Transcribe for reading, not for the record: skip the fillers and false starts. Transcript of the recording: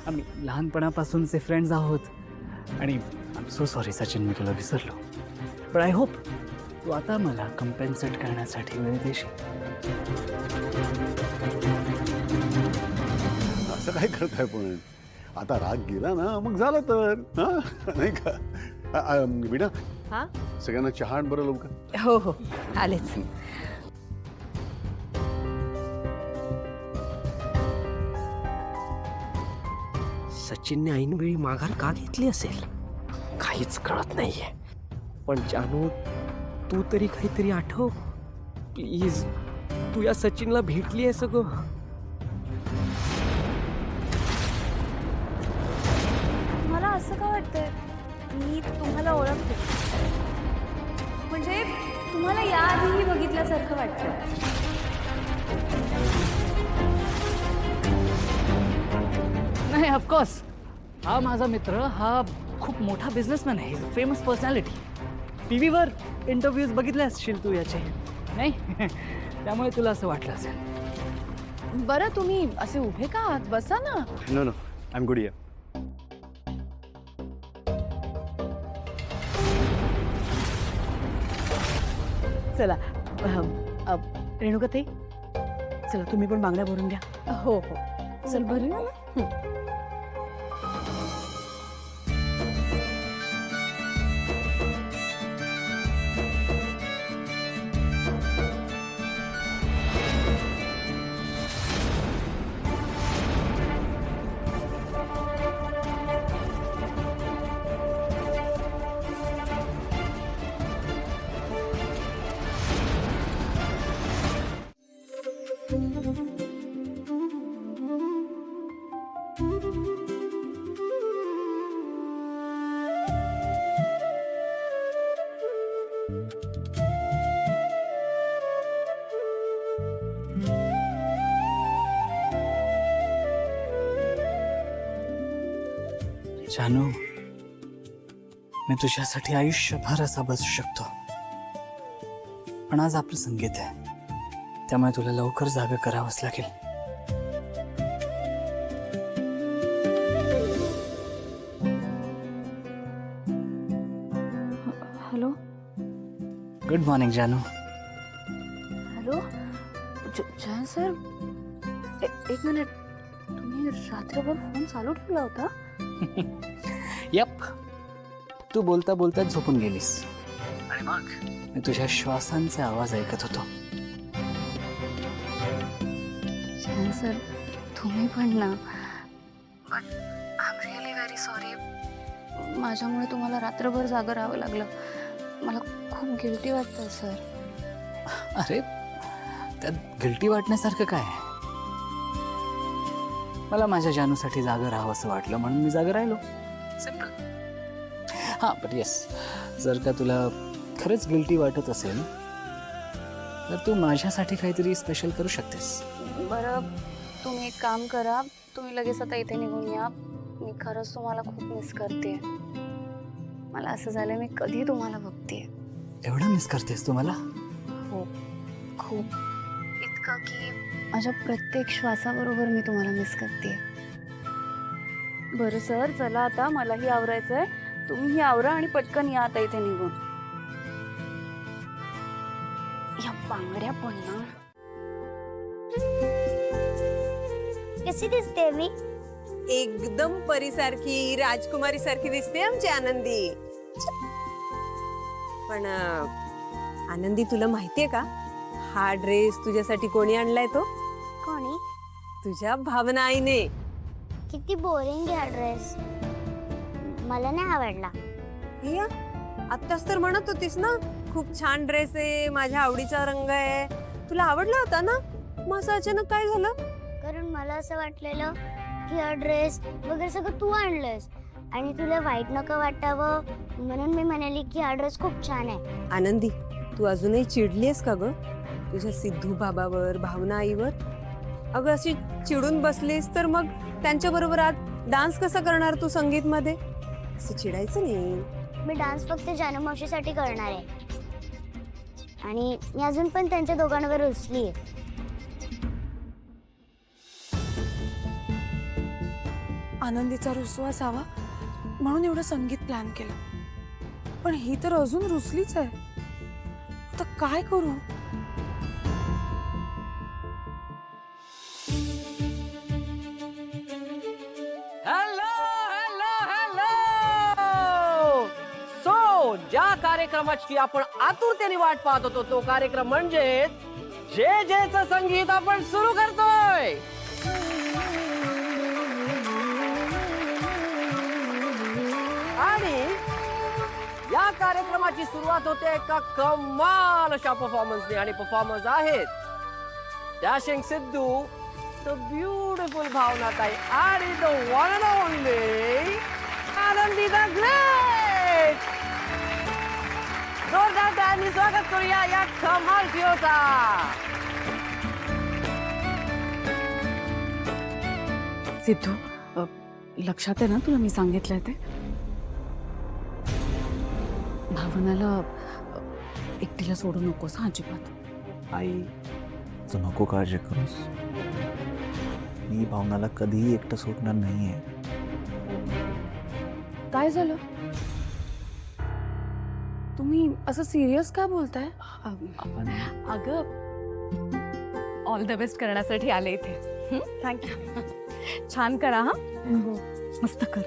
आम्ही लहानपणापासूनचे फ्रेंड्स आहोत आणि I am so sorry Sachin, मी तुला विसरलो. पण आय होप तू आता मला कम्पेन्सेट करण्यासाठी वेळ देशील. असं काय करताय पण? आता राग गेला ना मग झालं तर, नाही का? वीणा, हा? सगळ्यांना चहा आण बरं लवकर. हो हो आलेच. सचिनने ऐनवेळी माघार का घेतली असेल काहीच कळत नाहीये. पण जानू, तू तरी काहीतरी आठव प्लीज. तू या सचिनला भेटली आहे सगळं. मला असं का वाटतंय मी तुम्हाला ओळखते, म्हणजे तुम्हाला याआधीही बघितल्यासारखं वाटतं. नाही, ऑफकोर्स हा माझा मित्र, हा खूप मोठा बिझनेसमॅन आहे, फेमस पर्सनॅलिटी. टी व्हीवर इंटरव्ह्यूज बघितले असशील तू याचे, नाही? त्यामुळे तुला असं वाटलं असेल. बरं तुम्ही असे उभे का आहात? बसा ना. No no, I am good here. चला रेणुकाताई, चला तुम्ही पण मागण्या भरून घ्या. हो हो चल बरी ना. जानू, मी तुझ्यासाठी आयुष्यभर असा बसू शकतो, पण आज आपलं संगीत आहे, त्यामुळे तुला लवकर जागा करावंच लागेल. हॅलो गुड मॉर्निंग जानू. हॅलो जयंत सर, एक मिनिट, तुम्ही रात्रभर फोन चालू ठेवला होता? यप, तू बोलता बोलता झोपून गेलीस आणि मग मी तुझ्या श्वासांचे आवाज ऐकत होतो. जयंत सर तुम्ही पण ना, I am really very sorry. माझ्यामुळे तुम्हाला रात्रभर जागं राहावं लागलं. मला खूप गिल्टी वाटतं सर. अरे त्यात गिल्टी वाटण्यासारखं काय आहे? मला माझ्या जानूसाठी जागं राहावं असं वाटलं म्हणून मी जागं राहिलो, सिम्पल. हां, बट येस, जर का तुला खरंच गिल्टी वाटत असेल तर तू माझ्यासाठी काहीतरी स्पेशल करू शकतेस. बरं तुम्ही एक काम करा, तुम्ही लगेच आता इथे निघून या. मी खरंच तुम्हाला खूप मिस करते. मला असं झालं मी कधी तुम्हाला बघते. एवढं मिस करतेस तू मला? हो खूप, इतकं की माझ्या प्रत्येक श्वासाबरोबर मी तुम्हाला मिस करते. बरं सर, चला आता मलाही आवरायचंय. तुम्हीही आवरा आणि पटकन या आता इथे निघून. या बांगड्या पण ना. कशी दिसते मी? एकदम परीसारखी, राजकुमारी सारखी दिसते आमची आनंदी. पण आनंदी, तुला माहितीये का हा ड्रेस तुझ्यासाठी कोणी आणलाय? तो कोणी? तुझ्या भावना आईने. किती बोरिंग आहे ड्रेस, मला नाही आवडला. हिया, आत्ताच तर म्हणत होतीस ना खूप छान ड्रेस आहे, माझ्या आवडीचा रंग आहे, तुला आवडला होता ना. मग असं अचानक काय झालं? कारण मला असं वाटलेलं की हा ड्रेस वगैरे सगळं तू आणलंयस आणि तुला वाईट नको वाटावं म्हणून मी म्हणाली की हा ड्रेस खूप छान आहे. आनंदी, तू अजूनही चिडलीस का ग तुझ्या सिद्धू बाबावर, भावना आईवर? अगं अशी चिडून बसलीस तर मग त्यांच्या बरोबर आज डान्स कसा करणार तू संगीत मध्ये? असं चिडायचं नाही. मी डान्स फक्त जानू मावशीसाठी करणार आहे आणि मी अजून पण त्यांच्या दोघांवर रुसली आहे. आनंदीचा रुसवा असावा म्हणून एवढं संगीत प्लॅन केलं. पण ही तर अजून रुसलीच आहे. आता काय करू? Hello hello hello. सो ज्या कार्यक्रमाची आपण आतुरतेने वाट पाहत होतो तो कार्यक्रम म्हणजे जे जेचं संगीत आपण सुरू करतोय. आणि या कार्यक्रमाची सुरुवात होते एका कमाल अशा परफॉर्मन्सने आणि परफॉर्मन्स आहेत डॅशिंग सिद्धू, द ब्युटिफुल भावनाताई आणि द वन अँड ओनली आनंदी द ग्रेट. जोरदार टाळ्यांनी स्वागत करूया या कमाल ट्रिओचा. सिद्धू, लक्षात आहे ना तुला मी सांगितलंय ते? भावनाला एकटीला सोडू नकोस हा अजिबात. आई तू नको काळजी करूस. मी भावनाला कधीही एकटं सोडणार नाहीये. काय झालं? तुम्ही असं सिरियस का बोलताय? अगं ऑल द बेस्ट करण्यासाठी आले इथे. थँक्यू. छान करा हा. मस्त कर.